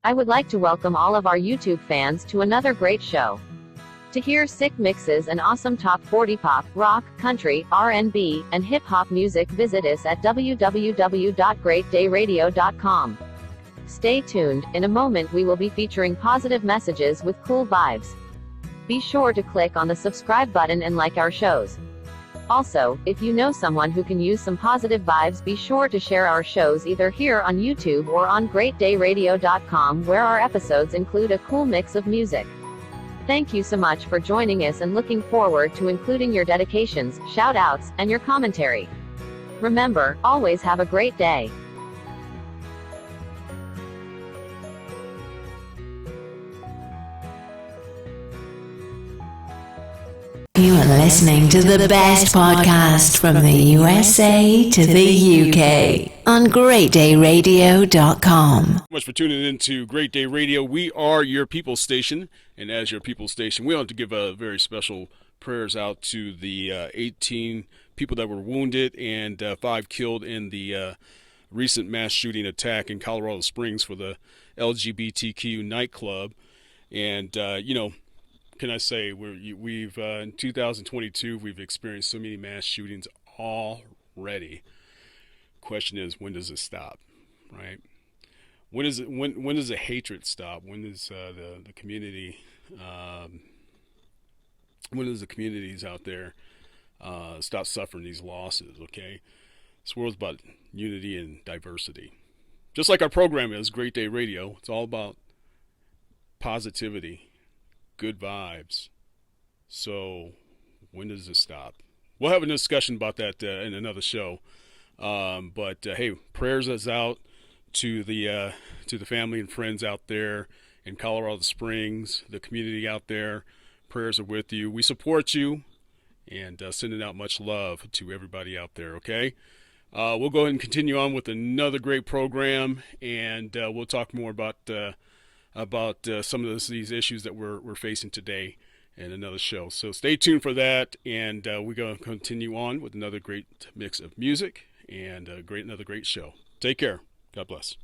I would like to welcome all of our YouTube fans to another great show. To hear sick mixes and awesome top 40 pop, rock, country, R&B, and hip-hop music, visit us at www.greatdayradio.com. Stay tuned. In a moment we will be featuring positive messages with cool vibes. Be sure to click on the subscribe button and like our shows. Also, if you know someone who can use some positive vibes, be sure to share our shows either here on YouTube or on greatdayradio.com, where our episodes include a cool mix of music. Thank you so much for joining us and looking forward to including your dedications, shout-outs, and your commentary. Remember, always have a great day. You are listening to the best podcast from the USA to the UK on greatdayradio.com. Much for tuning in to Great Day Radio. We are your people's station, and as your people's station, we want to give a very special prayers out to the 18 people that were wounded and 5 killed in the recent mass shooting attack in Colorado Springs for the LGBTQ nightclub. And can I say we've in 2022 we've experienced so many mass shootings already. Question is, when does it stop? Right? When does the hatred stop? When does the community? When does the communities out there stop suffering these losses? Okay, this world's about unity and diversity. Just like our program is, Great Day Radio. It's all about positivity, good vibes. So when does it stop? We'll have a discussion about that in another show. But hey, prayers is out to the family and friends out there in Colorado Springs, the community out there. Prayers are with you. We support you, and sending out much love to everybody out there. Okay, we'll go ahead and continue on with another great program, and we'll talk more about some of these issues that we're facing today in another show. So stay tuned for that, and we're going to continue on with another great mix of music and another great show. Take care. God bless.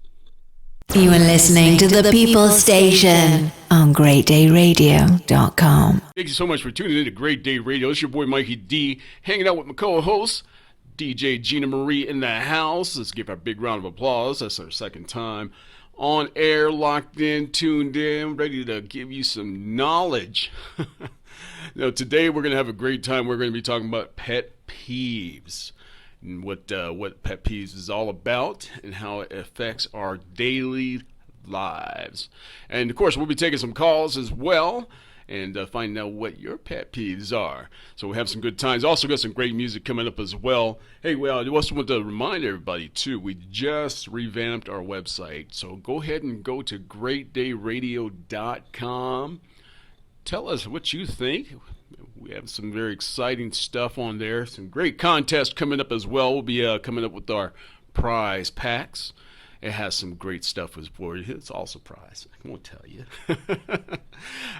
You are listening to the People's Station on greatdayradio.com. Thank you so much for tuning in to Great Day Radio. It's your boy Mikey D, hanging out with my co-host, DJ GinaMarie in the house. Let's give her a big round of applause. That's our second time on air, locked in, tuned in, ready to give you some knowledge. Today we're going to have a great time. We're going to be talking about pet peeves and what pet peeves is all about and how it affects our daily lives. And of course, we'll be taking some calls as well and finding out what your pet peeves are. So we'll have some good times. Also got some great music coming up as well. Hey, well, I just want to remind everybody too, we just revamped our website. So go ahead and go to greatdayradio.com. Tell us what you think. We have some very exciting stuff on there. Some great contests coming up as well. We'll be coming up with our prize packs. It has some great stuff for you. It's all surprise. I won't tell you.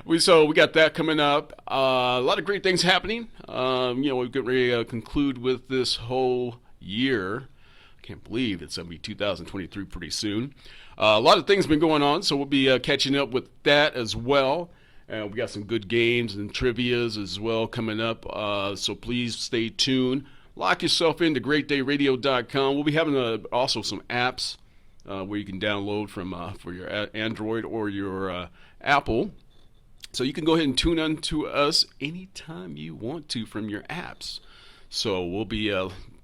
we got that coming up. A lot of great things happening. We're getting ready to conclude with this whole year. I can't believe it's going to be 2023 pretty soon. A lot of things been going on, so we'll be catching up with that as well. We got some good games and trivias as well coming up, so please stay tuned. Lock yourself into greatdayradio.com. We'll be having also some apps where you can download from for your Android or your Apple. So you can go ahead and tune in to us anytime you want to from your apps. So we'll be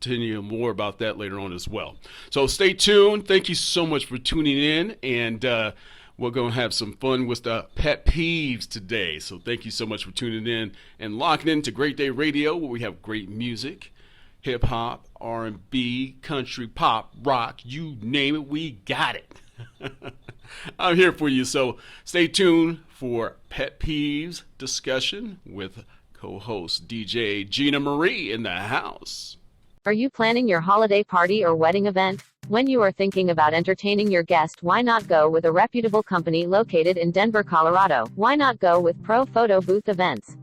telling you more about that later on as well. So stay tuned. Thank you so much for tuning in, and we're going to have some fun with the pet peeves today. So thank you so much for tuning in and locking in to Great Day Radio, where we have great music, hip-hop, R&B, country, pop, rock, you name it, we got it. I'm here for you, so stay tuned for Pet Peeves discussion with co-host DJ GinaMarie in the house. Are you planning your holiday party or wedding event? When you are thinking about entertaining your guest, why not go with a reputable company located in Denver, Colorado? Why not go with Pro Photo Booth Events?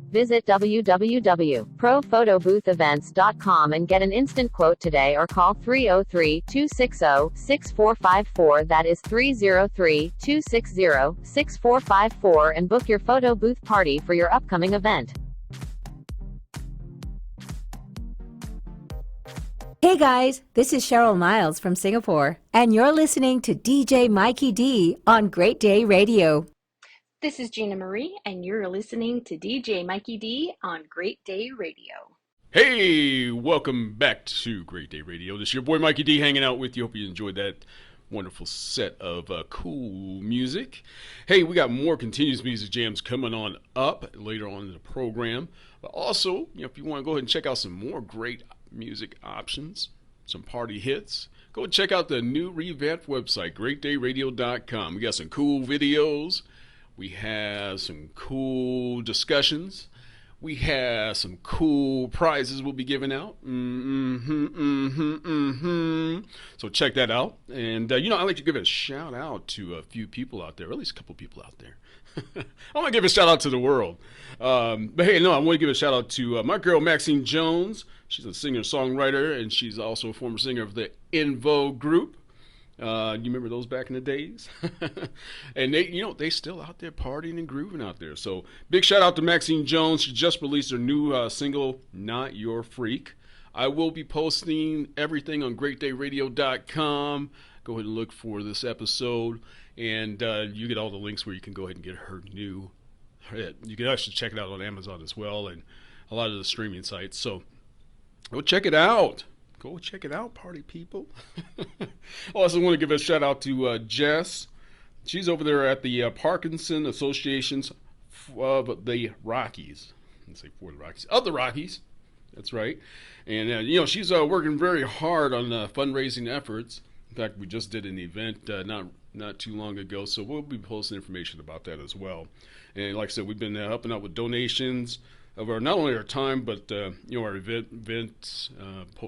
Visit www.prophotoboothevents.com and get an instant quote today, or call 303-260-6454, that is 303-260-6454, and book your photo booth party for your upcoming event. Hey guys, this is Cheryl Miles from Singapore, and you're listening to DJ Mikey D on Great Day Radio. This is GinaMarie, and you're listening to DJ Mikey D on Great Day Radio. Hey, welcome back to Great Day Radio. This is your boy Mikey D hanging out with you. Hope you enjoyed that wonderful set of cool music. Hey, we got more continuous music jams coming on up later on in the program. But also, if you want to go ahead and check out some more great music options, some party hits, go check out the new revamped website, greatdayradio.com. We got some cool videos. We have some cool discussions. We have some cool prizes we'll be giving out. So check that out. And, I'd like to give a shout out to a few people out there, or at least a couple people out there. I want to give a shout out to the world. But hey, no, I want to give a shout out to my girl, Maxine Jones. She's a singer-songwriter, and she's also a former singer of the In Vogue group. You remember those back in the days? And they still out there partying and grooving out there. So big shout out to Maxine Jones. She just released her new single, Not Your Freak. I will be posting everything on greatdayradio.com. Go ahead and look for this episode. And you get all the links where you can go ahead and get her new hit. You can actually check it out on Amazon as well and a lot of the streaming sites. So go check it out. Go check it out, party people. I also want to give a shout out to Jess. She's over there at the Parkinson Association's of the Rockies. Let's say for the Rockies. Of the Rockies. That's right. And, she's working very hard on fundraising efforts. In fact, we just did an event not too long ago, so we'll be posting information about that as well. And like I said, we've been helping out with donations of our, not only our time, but our events,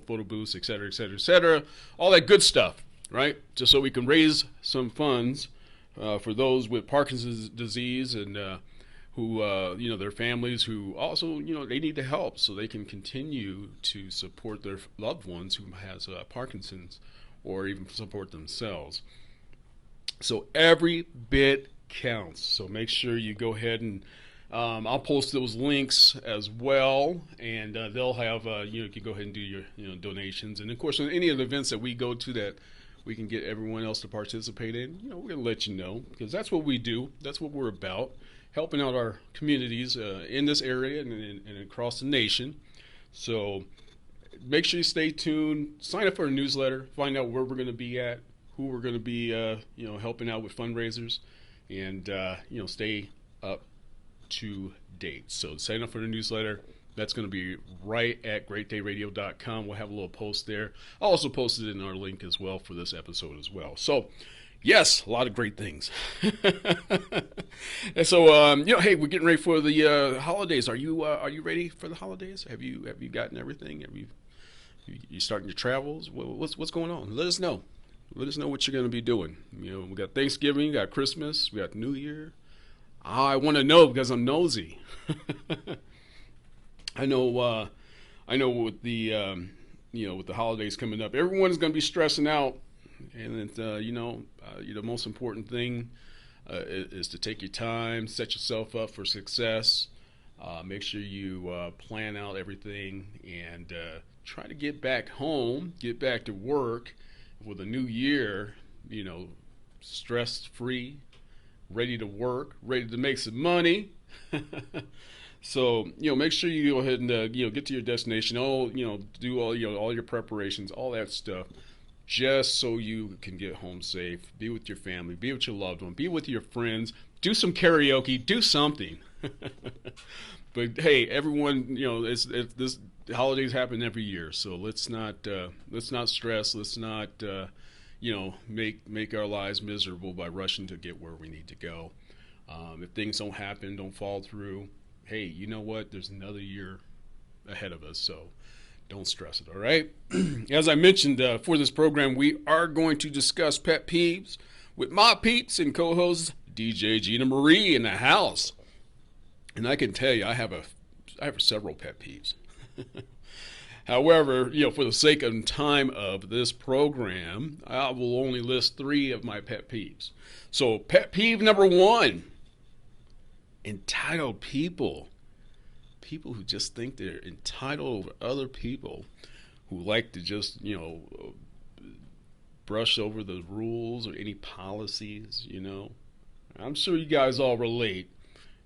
photo booths, et cetera, all that good stuff, right? Just so we can raise some funds for those with Parkinson's disease and who, their families who also, they need the help so they can continue to support their loved ones who has Parkinson's, or even support themselves. So every bit counts. So make sure you go ahead and I'll post those links as well, and they'll have you can go ahead and do your donations. And of course, on any of the events that we go to that we can get everyone else to participate in, we're gonna let you know, because that's what we do. That's what we're about, helping out our communities in this area and across the nation. So make sure you stay tuned. Sign up for a newsletter. Find out where we're going to be at, who we're going to be, helping out with fundraisers, and stay up to date. So sign up for the newsletter. That's going to be right at greatdayradio.com. We'll have a little post there. I'll also post it in our link as well for this episode as well. So yes, a lot of great things. And so, hey, we're getting ready for the holidays. Are you ready for the holidays? Have you gotten everything? You starting your travels? What's going on? Let us know. Let us know what you're going to be doing. We got Thanksgiving, we got Christmas, we got New Year. I want to know because I'm nosy. I know with the with the holidays coming up, everyone's going to be stressing out, and the most important thing is to take your time, set yourself up for success. Make sure you plan out everything, and try to get back home, get back to work with a new year, stress-free, ready to work, ready to make some money. So, make sure you go ahead and, get to your destination, do all your preparations, all that stuff, just so you can get home safe, be with your family, be with your loved one, be with your friends, do some karaoke, do something. But hey, everyone, this holidays happen every year, so let's not stress, let's not, make our lives miserable by rushing to get where we need to go. If things don't happen, don't fall through, hey, you know what? There's another year ahead of us, so don't stress it, all right? As I mentioned, for this program, we are going to discuss pet peeves with my peeps and co-host DJ GinaMarie in the house. And I can tell you, I have have several pet peeves. However, for the sake and time of this program, I will only list 3 of my pet peeves. So, pet peeve number 1, entitled people. People who just think they're entitled over other people, who like to just, brush over the rules or any policies, I'm sure you guys all relate.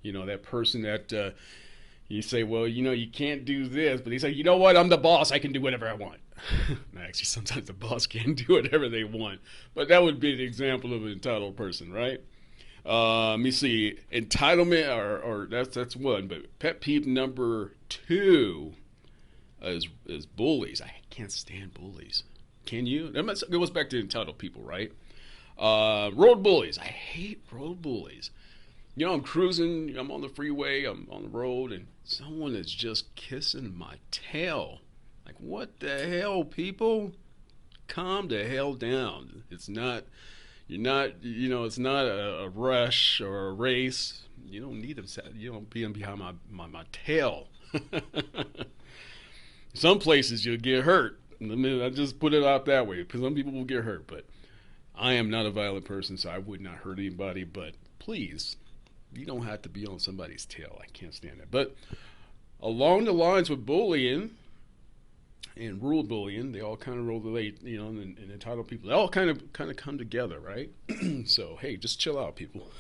That person that you say, well, you can't do this, but they say, you know what, I'm the boss, I can do whatever I want. Actually, sometimes the boss can do whatever they want, but that would be an example of an entitled person, right? Let me see, entitlement, or that's one, but pet peeve number 2 is bullies. I can't stand bullies. Can you? It goes back to entitled people, right? Road bullies. I hate road bullies. I'm cruising, I'm on the freeway, I'm on the road, and someone is just kissing my tail. Like, what the hell, people? Calm the hell down. It's not a rush or a race. You don't need them, being behind my tail. Some places you'll get hurt. I just put it out that way, because some people will get hurt, but I am not a violent person, so I would not hurt anybody, but please, you don't have to be on somebody's tail. I can't stand it. But along the lines with bullying and rule bullying, they all kind of relate, and entitled people. They all kind of come together, right? So, hey, just chill out, people.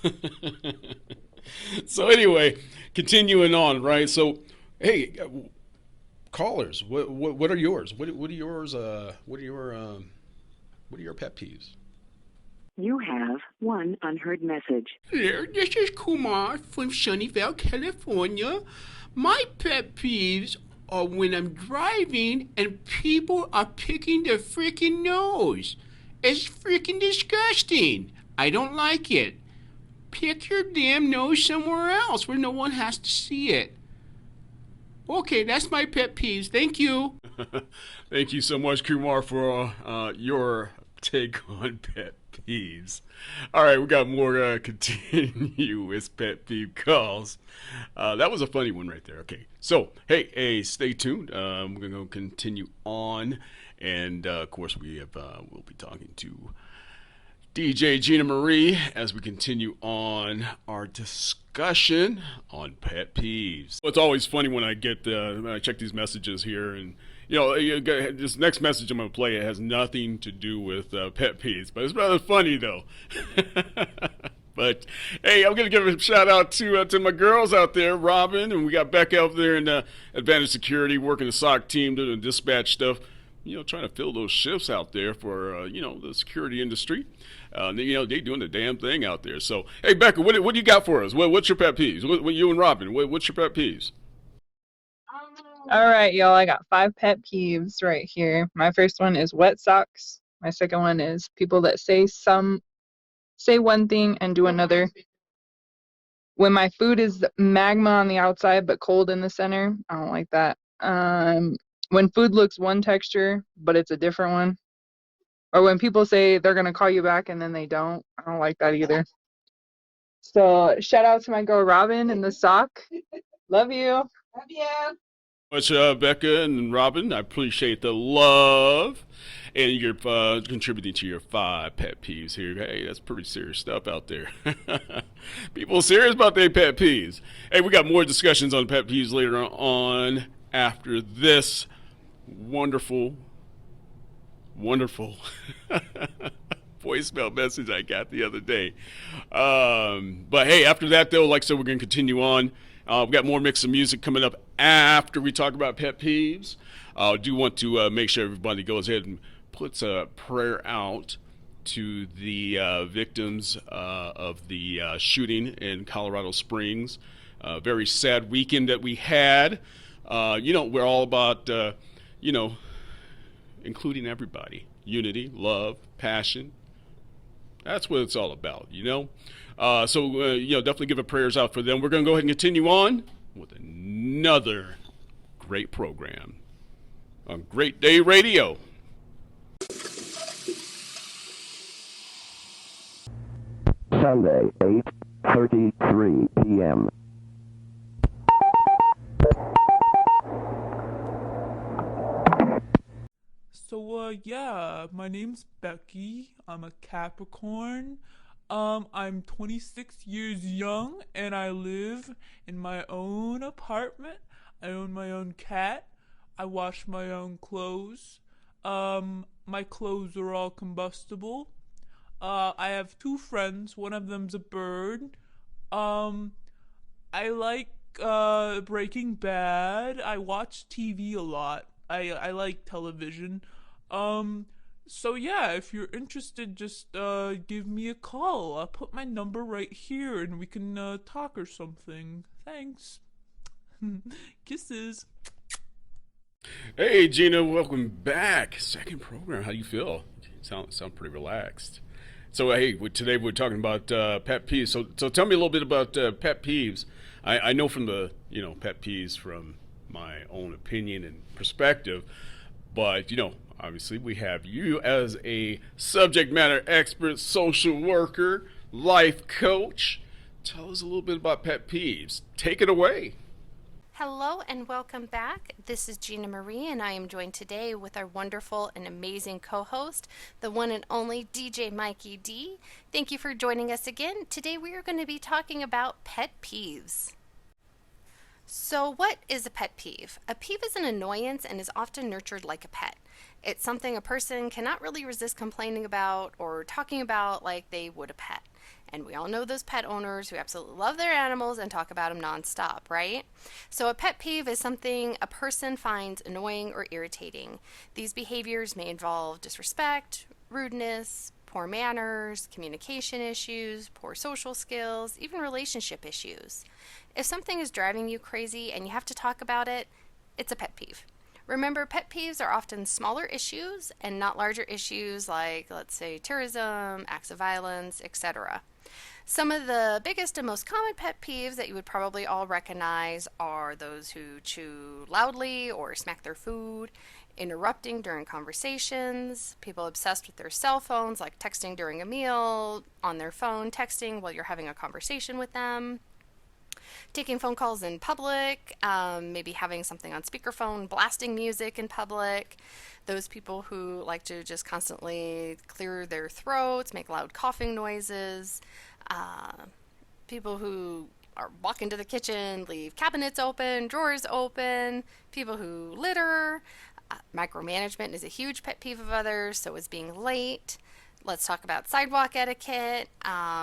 So anyway, continuing on, right? So, hey, callers, what are yours? What are yours? What are your pet peeves? You have one unheard message. Here, this is Kumar from Sunnyvale, California. My pet peeves are when I'm driving and people are picking their freaking nose. It's freaking disgusting. I don't like it. Pick your damn nose somewhere else where no one has to see it. Okay, that's my pet peeves. Thank you. Thank you so much, Kumar, for your take on pet peeves. All right, we got more continuous pet peeve calls. That was a funny one right there. Okay, so hey, stay tuned. We're gonna continue on, and of course we'll be talking to DJ GinaMarie as we continue on our discussion on pet peeves. It's always funny when I check these messages here, and this next message I'm going to play, it has nothing to do with pet peeves, but it's rather funny though. But hey, I'm going to give a shout out to my girls out there, Robin, and we got Becca out there in Advantage Security, working the SOC team, doing dispatch stuff. Trying to fill those shifts out there for, the security industry. They doing the damn thing out there. So, hey, Becca, what do you got for us? What's your pet peeves? What you and Robin, what's your pet peeves? All right, y'all, I got 5 pet peeves right here. My first one is wet socks. My second one is people that say one thing and do another. When my food is magma on the outside but cold in the center, I don't like that. When food looks one texture, but it's a different one. Or when people say they're going to call you back and then they don't. I don't like that either. So shout out to my girl Robin in the sock. Love you. Love you. Much, Becca and Robin. I appreciate the love. And you're contributing to your 5 pet peeves here. Hey, that's pretty serious stuff out there. People are serious about their pet peeves. Hey, we got more discussions on pet peeves later on after this wonderful voicemail message I got the other day. But hey, after that though, like I said, we're going to continue on. We've got more mix of music coming up after we talk about pet peeves. I do want to make sure everybody goes ahead and puts a prayer out to the victims of the shooting in Colorado Springs. Very sad weekend that we had. We're all about, including everybody. Unity, love, passion. That's what it's all about, So, definitely give a prayers out for them. We're going to go ahead and continue on with another great program on Great Day Radio. Sunday, 8:33 p.m. Yeah, my name's Becky. I'm a Capricorn. I'm 26 years young and I live in my own apartment. I own my own cat. I wash my own clothes. My clothes are all combustible. I have two friends. One of them's a bird. Um, I like Breaking Bad. I watch TV a lot. I like television. Um yeah, if you're interested, just give me a call. I'll put my number right here and we can talk or something. Thanks. Kisses. Hey, Gina, welcome back. Second program. How do you feel? Sound pretty relaxed. So, hey, today we're talking about pet peeves. So tell me a little bit about pet peeves. I know from the pet peeves from my own opinion and perspective, but obviously we have you as a subject matter expert, social worker, life coach. Tell us a little bit about pet peeves. Take it away. Hello and welcome back. This is GinaMarie and I am joined today with our wonderful and amazing co-host, the one and only DJ Mikey D. Thank you for joining us again. Today we are going to be talking about pet peeves. So what is a pet peeve? A peeve is an annoyance and is often nurtured like a pet. It's something a person cannot really resist complaining about or talking about like they would a pet. And we all know those pet owners who absolutely love their animals and talk about them nonstop, right? So a pet peeve is something a person finds annoying or irritating. These behaviors may involve disrespect, rudeness, poor manners, communication issues, poor social skills, even relationship issues. If something is driving you crazy and you have to talk about it, it's a pet peeve. Remember, pet peeves are often smaller issues and not larger issues like, let's say, terrorism, acts of violence, etc. Some of the biggest and most common pet peeves that you would probably all recognize are those who chew loudly or smack their food, interrupting during conversations, people obsessed with their cell phones, like texting during a meal, on their phone, texting while you're having a conversation with them, taking phone calls in public, maybe having something on speakerphone, blasting music in public, those people who like to just constantly clear their throats, make loud coughing noises, people who are walk into the kitchen, leave cabinets open, drawers open, people who litter. Micromanagement is a huge pet peeve of others, so is being late. Let's talk about sidewalk etiquette,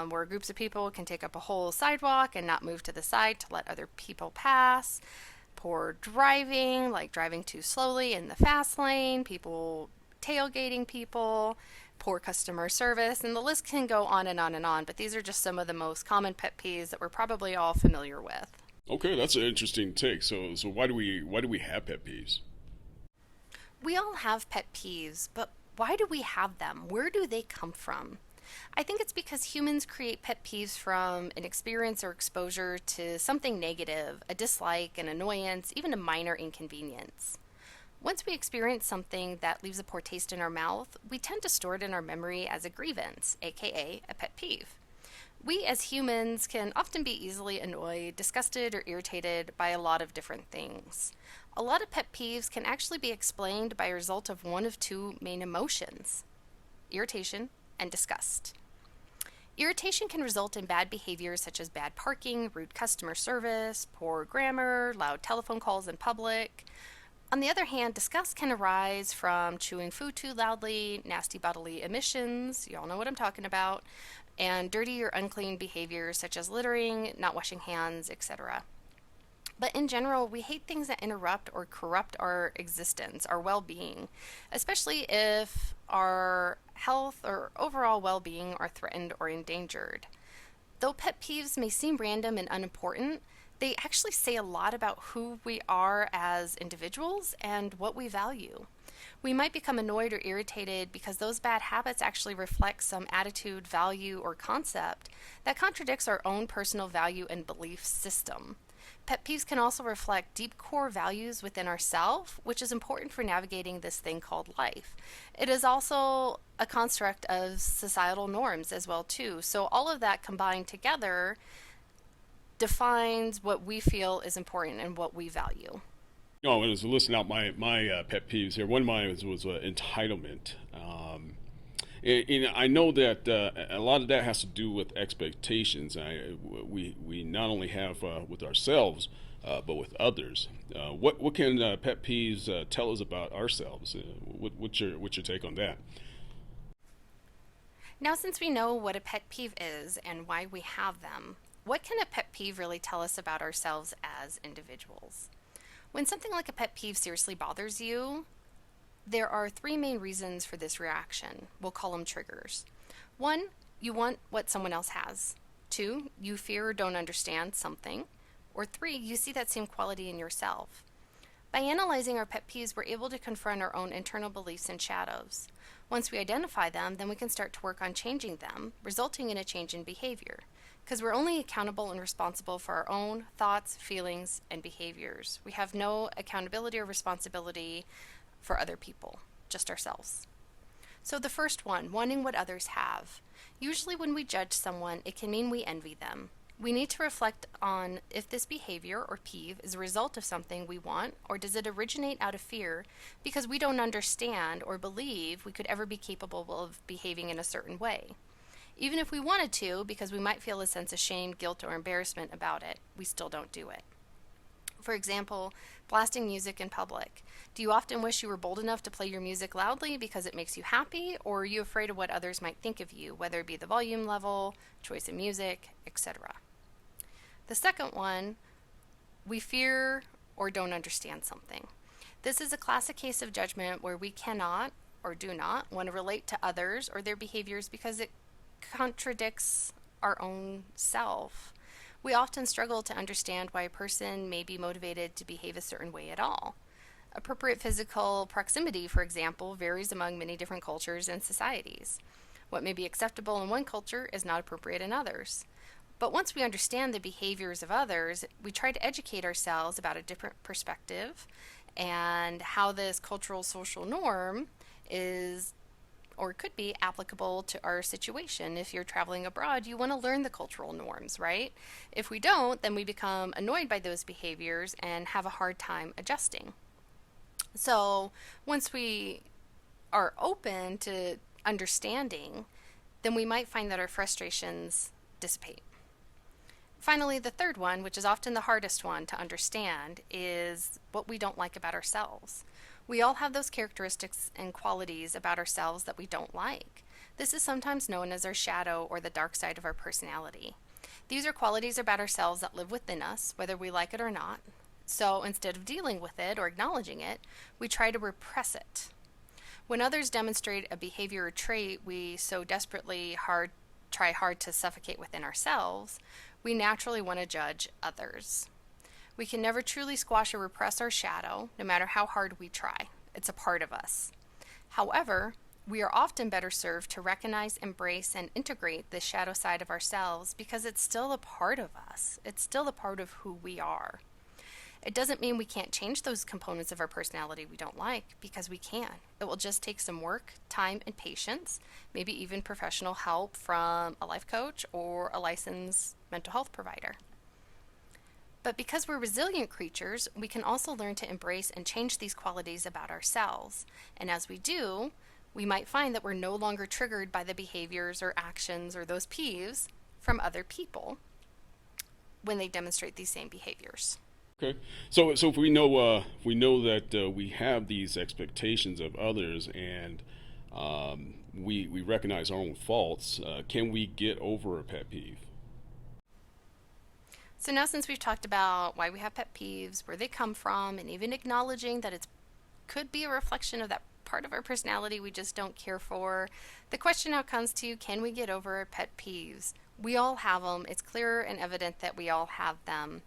where groups of people can take up a whole sidewalk and not move to the side to let other people pass. Poor driving, like driving too slowly in the fast lane, people tailgating people, poor customer service, and the list can go on and on and on, but these are just some of the most common pet peeves that we're probably all familiar with. Okay, that's an interesting take. So why do we have pet peeves? We all have pet peeves, but why do we have them? Where do they come from? I think it's because humans create pet peeves from an experience or exposure to something negative, a dislike, an annoyance, even a minor inconvenience. Once we experience something that leaves a poor taste in our mouth, we tend to store it in our memory as a grievance, aka a pet peeve. We as humans can often be easily annoyed, disgusted, or irritated by a lot of different things. A lot of pet peeves can actually be explained by a result of one of two main emotions: irritation and disgust. Irritation can result in bad behaviors such as bad parking, rude customer service, poor grammar, loud telephone calls in public. On the other hand, disgust can arise from chewing food too loudly, nasty bodily emissions, you all know what I'm talking about, and dirty or unclean behaviors such as littering, not washing hands, etc. But in general, we hate things that interrupt or corrupt our existence, our well-being, especially if our health or overall well-being are threatened or endangered. Though pet peeves may seem random and unimportant, they actually say a lot about who we are as individuals and what we value. We might become annoyed or irritated because those bad habits actually reflect some attitude, value, or concept that contradicts our own personal value and belief system. Pet peeves can also reflect deep core values within ourselves, which is important for navigating this thing called life. It is also a construct of societal norms as well too. So all of that combined together defines what we feel is important and what we value. No, I was listing out my pet peeves here. One of mine was entitlement. And I know that a lot of that has to do with expectations. We not only have with ourselves, but with others. What can pet peeves tell us about ourselves? What's your take on that? Now, since we know what a pet peeve is and why we have them, what can a pet peeve really tell us about ourselves as individuals? When something like a pet peeve seriously bothers you, there are three main reasons for this reaction. We'll call them triggers. One, you want what someone else has. Two, you fear or don't understand something. Or three, you see that same quality in yourself. By analyzing our pet peeves, we're able to confront our own internal beliefs and shadows. Once we identify them, then we can start to work on changing them, resulting in a change in behavior. Because we're only accountable and responsible for our own thoughts, feelings, and behaviors. We have no accountability or responsibility for other people, just ourselves. So the first one, wanting what others have. Usually when we judge someone, it can mean we envy them. We need to reflect on if this behavior or peeve is a result of something we want, or does it originate out of fear because we don't understand or believe we could ever be capable of behaving in a certain way. Even if we wanted to, because we might feel a sense of shame, guilt, or embarrassment about it, we still don't do it. For example, blasting music in public. Do you often wish you were bold enough to play your music loudly because it makes you happy, or are you afraid of what others might think of you, whether it be the volume level, choice of music, etc.? The second one, we fear or don't understand something. This is a classic case of judgment where we cannot or do not want to relate to others or their behaviors because it contradicts our own self. We often struggle to understand why a person may be motivated to behave a certain way at all. Appropriate physical proximity, for example, varies among many different cultures and societies. What may be acceptable in one culture is not appropriate in others. But once we understand the behaviors of others, we try to educate ourselves about a different perspective and how this cultural social norm is or could be applicable to our situation. If you're traveling abroad, you want to learn the cultural norms, right? If we don't, then we become annoyed by those behaviors and have a hard time adjusting. So once we are open to understanding, then we might find that our frustrations dissipate. Finally, the third one, which is often the hardest one to understand, is what we don't like about ourselves. We all have those characteristics and qualities about ourselves that we don't like. This is sometimes known as our shadow or the dark side of our personality. These are qualities about ourselves that live within us, whether we like it or not. So instead of dealing with it or acknowledging it, we try to repress it. When others demonstrate a behavior or trait we so desperately try hard to suffocate within ourselves, we naturally want to judge others. We can never truly squash or repress our shadow, no matter how hard we try. It's a part of us. However, we are often better served to recognize, embrace, and integrate this shadow side of ourselves because it's still a part of us. It's still a part of who we are. It doesn't mean we can't change those components of our personality we don't like, because we can. It will just take some work, time, and patience, maybe even professional help from a life coach or a licensed mental health provider. But because we're resilient creatures, we can also learn to embrace and change these qualities about ourselves. And as we do, we might find that we're no longer triggered by the behaviors or actions or those peeves from other people when they demonstrate these same behaviors. Okay, so if we know that we have these expectations of others, and we recognize our own faults, can we get over a pet peeve? So now, since we've talked about why we have pet peeves, where they come from, and even acknowledging that it could be a reflection of that part of our personality we just don't care for, the question now comes to, can we get over our pet peeves? We all have them. It's clear and evident that we all have them.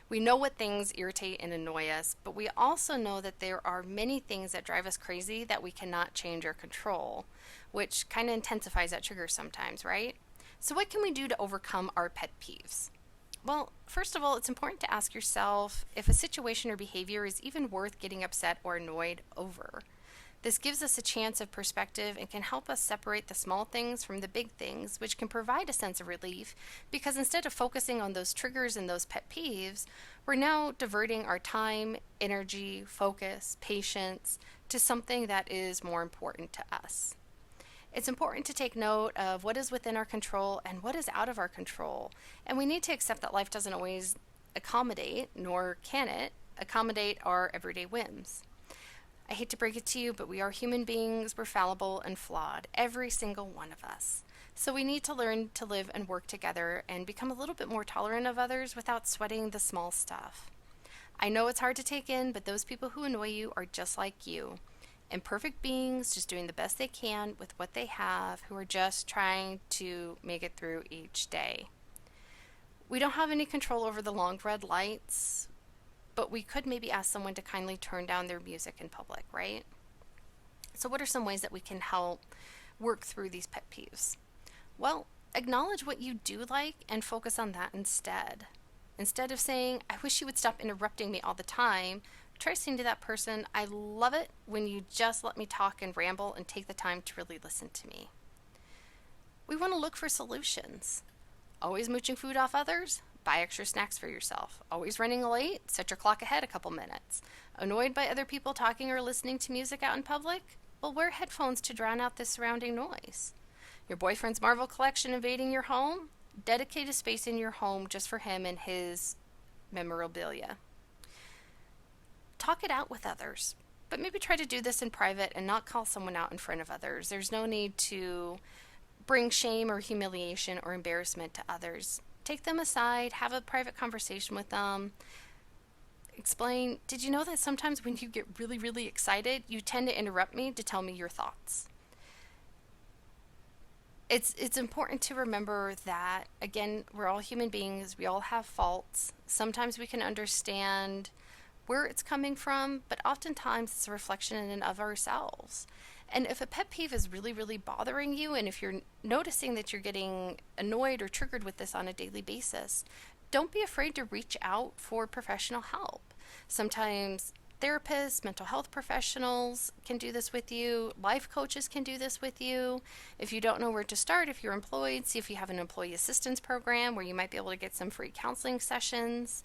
We know what things irritate and annoy us, but we also know that there are many things that drive us crazy that we cannot change or control, which kind of intensifies that trigger sometimes, right? So what can we do to overcome our pet peeves? Well, first of all, it's important to ask yourself if a situation or behavior is even worth getting upset or annoyed over. This gives us a chance of perspective and can help us separate the small things from the big things, which can provide a sense of relief because instead of focusing on those triggers and those pet peeves, we're now diverting our time, energy, focus, patience to something that is more important to us. It's important to take note of what is within our control and what is out of our control, and we need to accept that life doesn't always accommodate, nor can it, accommodate our everyday whims. I hate to break it to you, but we are human beings, we're fallible and flawed, every single one of us. So we need to learn to live and work together and become a little bit more tolerant of others without sweating the small stuff. I know it's hard to take in, but those people who annoy you are just like you. Imperfect beings just doing the best they can with what they have, who are just trying to make it through each day. We don't have any control over the long red lights, but we could maybe ask someone to kindly turn down their music in public, right? So what are some ways that we can help work through these pet peeves? Well, acknowledge what you do like and focus on that instead. Instead of saying, I wish you would stop interrupting me all the time, try saying to that person, I love it when you just let me talk and ramble and take the time to really listen to me. We want to look for solutions. Always mooching food off others? Buy extra snacks for yourself. Always running late? Set your clock ahead a couple minutes. Annoyed by other people talking or listening to music out in public? Well, wear headphones to drown out the surrounding noise. Your boyfriend's Marvel collection invading your home? Dedicate a space in your home just for him and his memorabilia. Talk it out with others, but maybe try to do this in private and not call someone out in front of others. There's no need to bring shame or humiliation or embarrassment to others. Take them aside, have a private conversation with them. Explain, did you know that sometimes when you get really, really excited, you tend to interrupt me to tell me your thoughts? It's important to remember that, again, we're all human beings. We all have faults. Sometimes we can understand where it's coming from, but oftentimes it's a reflection in and of ourselves. And if a pet peeve is really, really bothering you, and if you're noticing that you're getting annoyed or triggered with this on a daily basis, don't be afraid to reach out for professional help. Sometimes therapists, mental health professionals can do this with you. Life coaches can do this with you. If you don't know where to start, if you're employed, see if you have an employee assistance program where you might be able to get some free counseling sessions.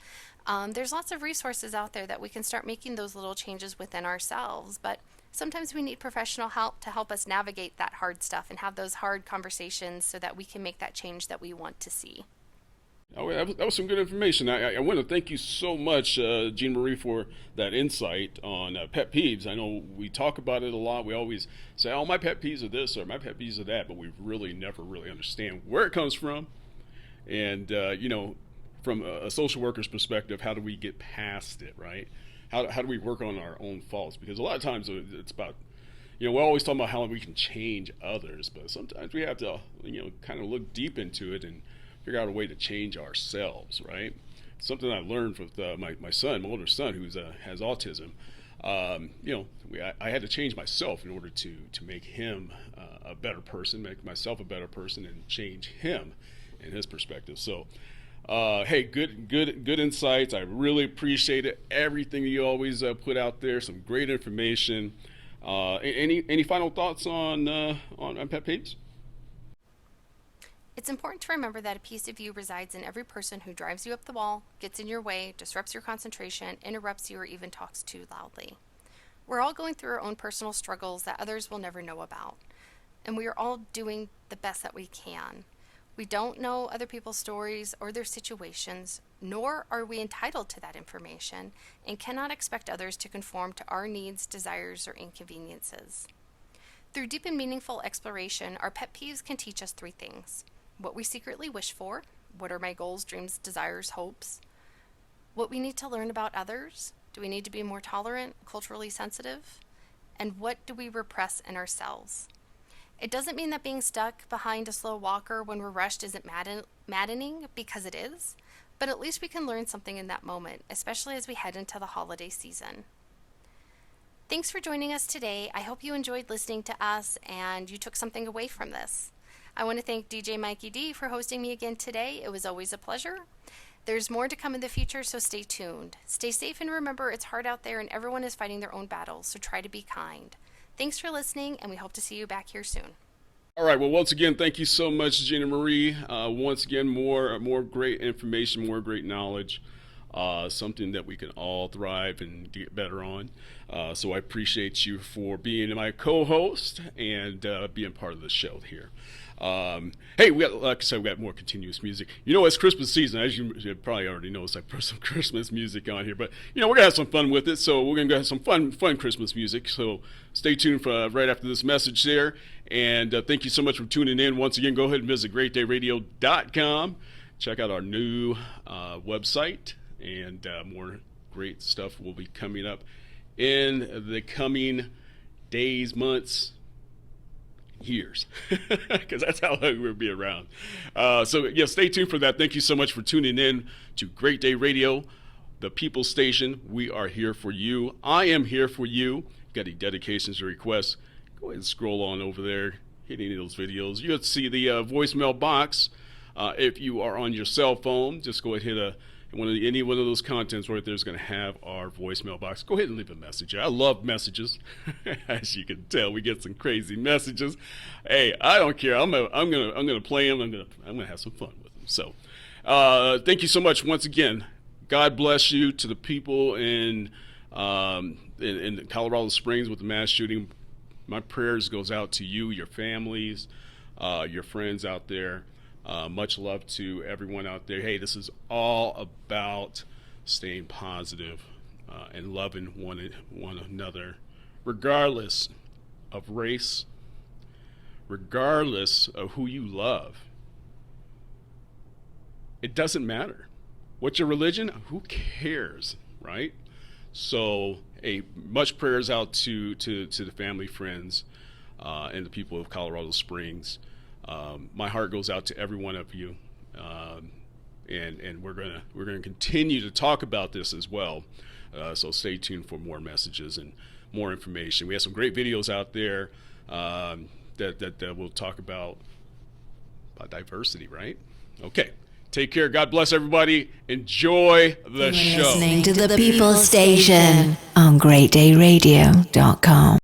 There's lots of resources out there that we can start making those little changes within ourselves, but sometimes we need professional help to help us navigate that hard stuff and have those hard conversations so that we can make that change that we want to see. Oh, that was some good information. I want to thank you so much, GinaMarie, for that insight on pet peeves. I know we talk about it a lot. We always say, oh, my pet peeves are this or my pet peeves are that, but we really never really understand where it comes from. And, from a social worker's perspective, how do we get past it, right? How do we work on our own faults? Because a lot of times it's about, we're always talking about how we can change others, but sometimes we have to, kind of look deep into it and figure out a way to change ourselves, right? Something I learned with my son, my older son, who has autism. I had to change myself in order to make him a better person, make myself a better person, and change him and his perspective. So, hey, good insights. I really appreciate it. Everything you always put out there, some great information. Any final thoughts on pet peeves? It's important to remember that a piece of you resides in every person who drives you up the wall, gets in your way, disrupts your concentration, interrupts you, or even talks too loudly. We're all going through our own personal struggles that others will never know about, and we are all doing the best that we can. We don't know other people's stories or their situations, nor are we entitled to that information, and cannot expect others to conform to our needs, desires, or inconveniences. Through deep and meaningful exploration, our pet peeves can teach us three things: what we secretly wish for, what are my goals, dreams, desires, hopes, what we need to learn about others, do we need to be more tolerant, culturally sensitive, and what do we repress in ourselves. It doesn't mean that being stuck behind a slow walker when we're rushed isn't maddening, because it is, but at least we can learn something in that moment, especially as we head into the holiday season. Thanks for joining us today. I hope you enjoyed listening to us and you took something away from this. I want to thank DJ Mikey D for hosting me again today. It was always a pleasure. There's more to come in the future, so stay tuned. Stay safe and remember it's hard out there and everyone is fighting their own battles, so try to be kind. Thanks for listening, and we hope to see you back here soon. All right. Well, once again, thank you so much, GinaMarie. Once again, more great information, more great knowledge. Something that we can all thrive and get better on. So I appreciate you for being my co-host and being part of the show here. Hey, like I said, we got more continuous music. You know, it's Christmas season, as you probably already noticed. I put some Christmas music on here, but you know, we're gonna have some fun with it. So we're gonna have some fun Christmas music. So stay tuned for right after this message there. And thank you so much for tuning in. Once again, go ahead and visit greatdayradio.com. Check out our new website, and more great stuff will be coming up in the coming days, months, years, because that's how long we'll be around. So yeah, stay tuned for that. Thank you so much for tuning in to Great Day Radio, the People's Station. We are here for you. I am here for you. Got any dedications or requests? Go ahead and scroll on over there, hit any of those videos. You'll see the voicemail box. If you are on your cell phone, just go ahead and hit any one of those contents right there is going to have our voicemail box. Go ahead and leave a message. I love messages. As you can tell, we get some crazy messages. Hey, I don't care. I'm gonna play them. I'm gonna have some fun with them. So, thank you so much once again. God bless you to the people in Colorado Springs with the mass shooting. My prayers goes out to you, your families, your friends out there. Much love to everyone out there. Hey, this is all about staying positive and loving one another, regardless of race, regardless of who you love. It doesn't matter. What's your religion? Who cares, right? So, hey, much prayers out to the family, friends, and the people of Colorado Springs. My heart goes out to every one of you, and we're gonna continue to talk about this as well. So stay tuned for more messages and more information. We have some great videos out there that we'll talk about diversity, right? Okay. Take care. God bless everybody. Enjoy the show. Listening to the People's Station on GreatDayRadio.com.